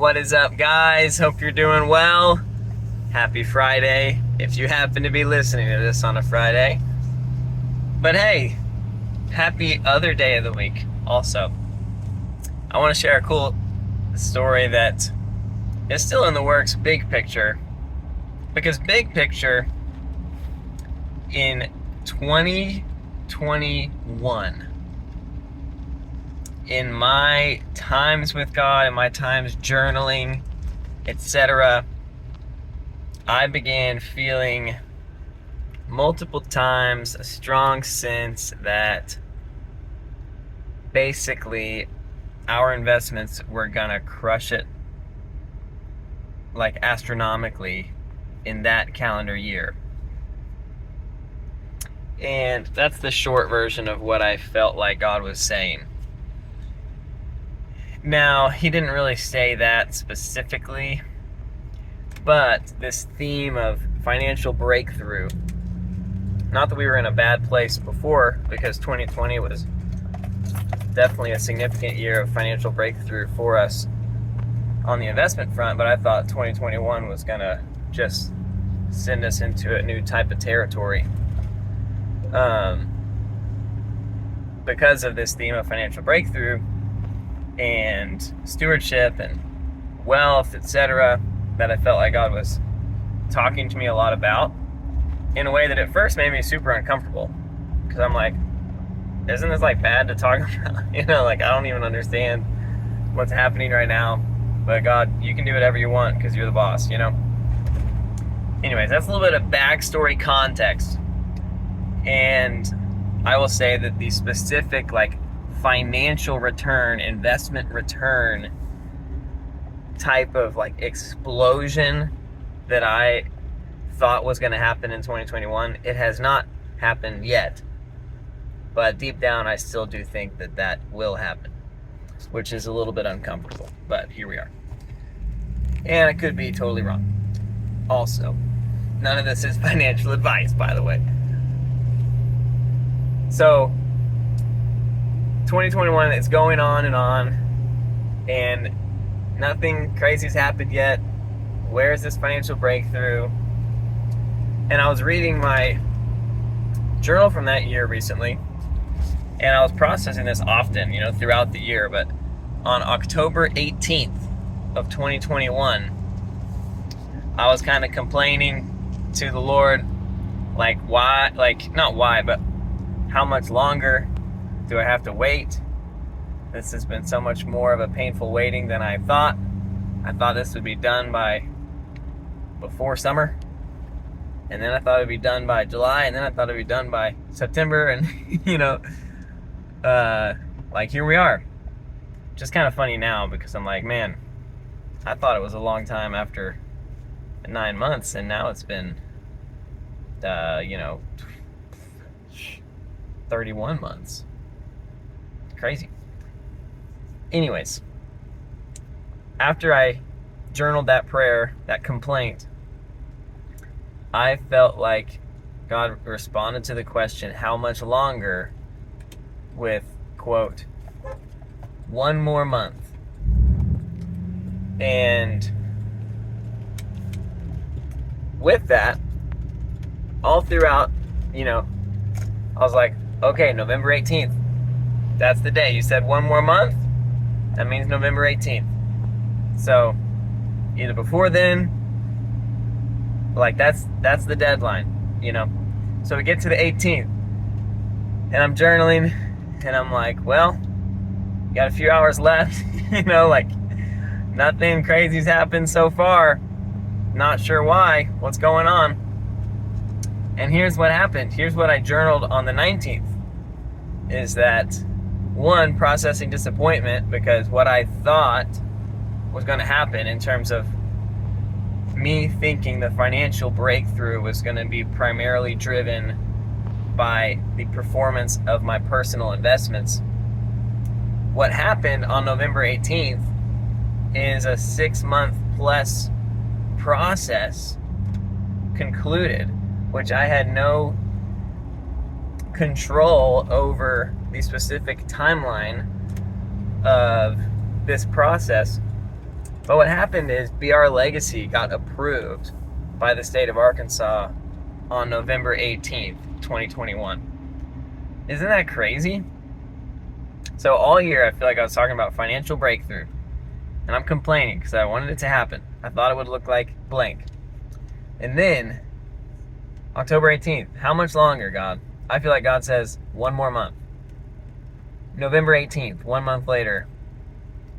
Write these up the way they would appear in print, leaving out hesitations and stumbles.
What is up, guys? Hope you're doing well. Happy Friday, if you happen to be listening to this on a Friday. But hey, happy other day of the week also. I want to share a cool story that is still in the works, big picture. Because big picture, in 2021, in my times with God, in my times journaling, etc., I began feeling multiple times a strong sense that basically our investments were gonna crush it, like astronomically, in that calendar year. And that's the short version of what I felt like God was saying. Now, he didn't really say that specifically, but this theme of financial breakthrough, not that we were in a bad place before, because 2020 was definitely a significant year of financial breakthrough for us on the investment front, but I thought 2021 was gonna just send us into a new type of territory because of this theme of financial breakthrough and stewardship and wealth, etc., that I felt like God was talking to me a lot about in a way that at first made me super uncomfortable, because I'm like, isn't this like bad to talk about? Like, I don't even understand what's happening right now, but God, you can do whatever you want because you're the boss. Anyways, that's a little bit of backstory context, and I will say that the specific like financial return, investment return type of like explosion that I thought was going to happen in 2021, it has not happened yet. But deep down, I still do think that that will happen, which is a little bit uncomfortable. But here we are. And I could be totally wrong. Also, none of this is financial advice, by the way. So, 2021 is going on, and nothing crazy's happened yet. Where is this financial breakthrough? And I was reading my journal from that year recently, and I was processing this often, throughout the year. But on October 18th of 2021, I was kind of complaining to the Lord, like, why, like, not why, but how much longer do I have to wait? This has been so much more of a painful waiting than I thought. I thought this would be done by before summer, and then I thought it'd be done by July, and then I thought it'd be done by September, and like, here we are. Just kind of funny now, because I'm like, man, I thought it was a long time after 9 months, and now it's been 31 months. Crazy. Anyways, after I journaled that prayer, that complaint, I felt like God responded to the question, how much longer, with, quote, 1 more month. And with that, all throughout, I was like, okay, November 18th. That's the day. You said 1 more month? That means November 18th. So, either before then, like, that's the deadline, So we get to the 18th, and I'm journaling, and I'm like, well, got a few hours left, like, nothing crazy's happened so far. Not sure why. What's going on? And here's what happened. Here's what I journaled on the 19th. Is that, one, processing disappointment, because what I thought was going to happen in terms of me thinking the financial breakthrough was going to be primarily driven by the performance of my personal investments. What happened on November 18th is a 6-month plus process concluded, which I had no control over the specific timeline of this process, But what happened is BR Legacy got approved by the state of Arkansas on November 18th, 2021. Isn't that crazy? So all year I feel like I was talking about financial breakthrough, and I'm complaining because I wanted it to happen. I thought it would look like blank. And then October 18th, how much longer, God? I feel like God says one more month. November 18th, 1 month later,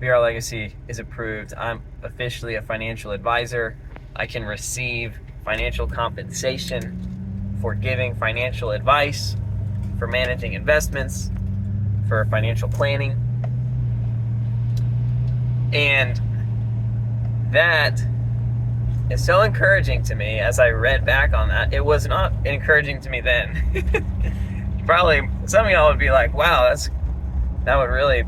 BR Legacy is approved. I'm officially a financial advisor. I can receive financial compensation for giving financial advice, for managing investments, for financial planning. And that is so encouraging to me as I read back on that. It was not encouraging to me then. Probably some of y'all would be like, wow, that would really,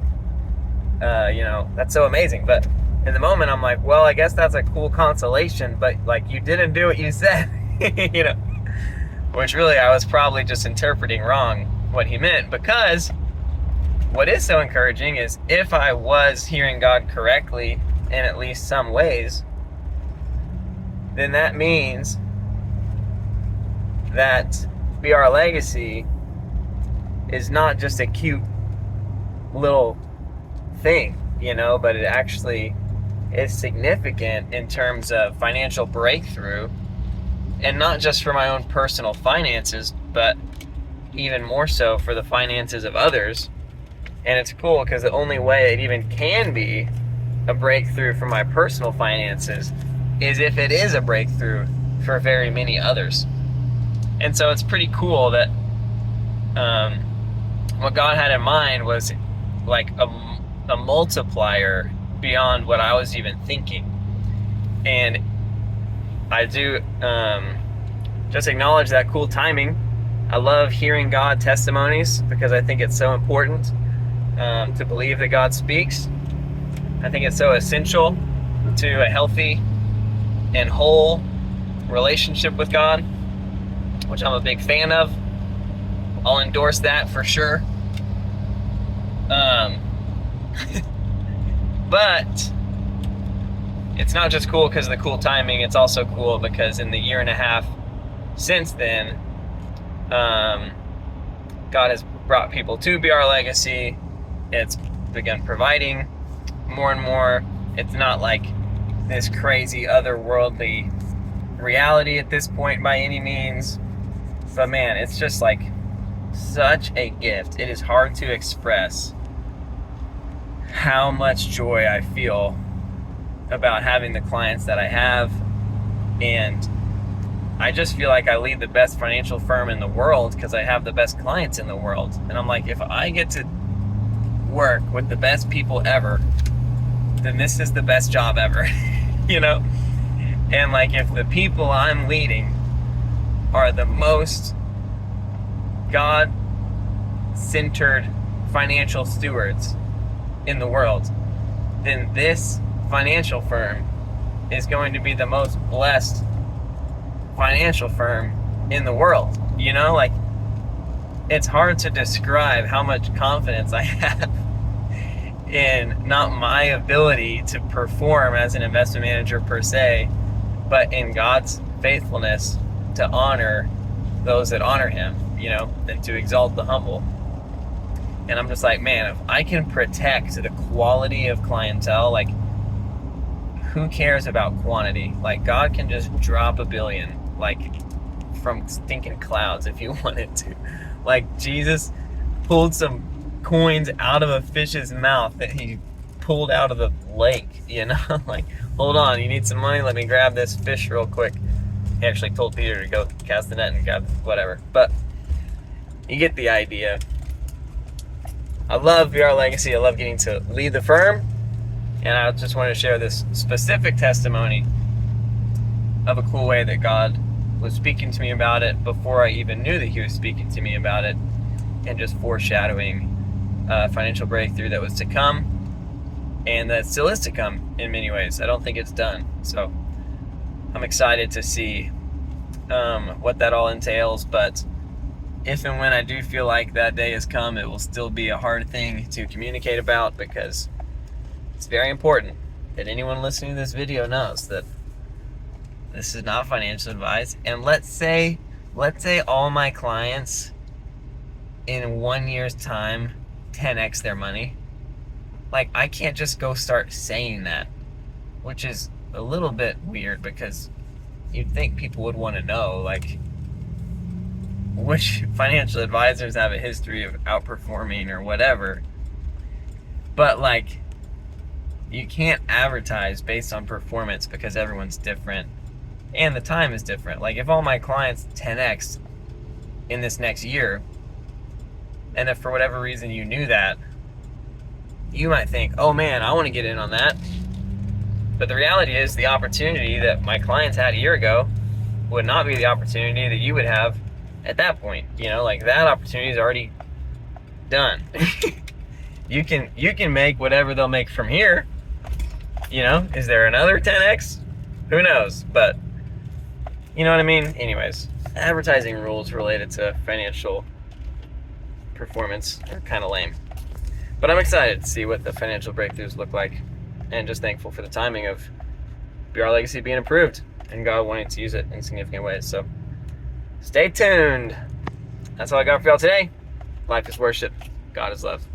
that's so amazing. But in the moment, I'm like, well, I guess that's a cool consolation, but like, you didn't do what you said, which really I was probably just interpreting wrong what he meant, because what is so encouraging is if I was hearing God correctly in at least some ways, then that means that BR Legacy is not just a cute little thing, but it actually is significant in terms of financial breakthrough, and not just for my own personal finances, but even more so for the finances of others. And it's cool because the only way it even can be a breakthrough for my personal finances is if it is a breakthrough for very many others. And so it's pretty cool that what God had in mind was like a multiplier beyond what I was even thinking. And I do just acknowledge that cool timing. I love hearing God testimonies because I think it's so important to believe that God speaks. I think it's so essential to a healthy and whole relationship with God, which I'm a big fan of. I'll endorse that for sure. But it's not just cool because of the cool timing, it's also cool because in the year and a half since then, God has brought people to BR Legacy. It's begun providing more and more. It's not like this crazy otherworldly reality at this point by any means, but man, it's just like such a gift. It is hard to express how much joy I feel about having the clients that I have, and I just feel like I lead the best financial firm in the world because I have the best clients in the world. And I'm like, if I get to work with the best people ever, then this is the best job ever. And like, if the people I'm leading are the most God-centered financial stewards in the world, then this financial firm is going to be the most blessed financial firm in the world. Like, it's hard to describe how much confidence I have in not my ability to perform as an investment manager per se, but in God's faithfulness to honor those that honor him, and to exalt the humble. And I'm just like, man, if I can protect the quality of clientele, like, who cares about quantity? Like, God can just drop $1 billion, like, from stinking clouds if you wanted to. Like, Jesus pulled some coins out of a fish's mouth that he pulled out of the lake, like, hold on, you need some money? Let me grab this fish real quick. He actually told Peter to go cast the net and grab whatever, but you get the idea. I love BR Legacy. I love getting to lead the firm, and I just wanted to share this specific testimony of a cool way that God was speaking to me about it before I even knew that he was speaking to me about it, and just foreshadowing financial breakthrough that was to come, and that still is to come in many ways. I don't think it's done. So I'm excited to see what that all entails, but if and when I do feel like that day has come, it will still be a hard thing to communicate about because it's very important. that anyone listening to this video knows that this is not financial advice. And let's say all my clients in 1 year's time 10x their money. Like, I can't just go start saying that, which is a little bit weird because you'd think people would want to know, like, which financial advisors have a history of outperforming or whatever. But, like, you can't advertise based on performance because everyone's different and the time is different. Like, if all my clients 10x in this next year, and if for whatever reason you knew that, you might think, oh man, I want to get in on that. But the reality is the opportunity that my clients had a year ago would not be the opportunity that you would have at that point. You know, like, that opportunity is already done. You can make whatever they'll make from here. You know, is there another 10x? Who knows? But you know what I mean? Anyways, advertising rules related to financial performance are kind of lame. But I'm excited to see what the financial breakthroughs look like, and just thankful for the timing of BR Legacy being approved and God wanting to use it in significant ways. So stay tuned. That's all I got for y'all today. Life is worship. God is love.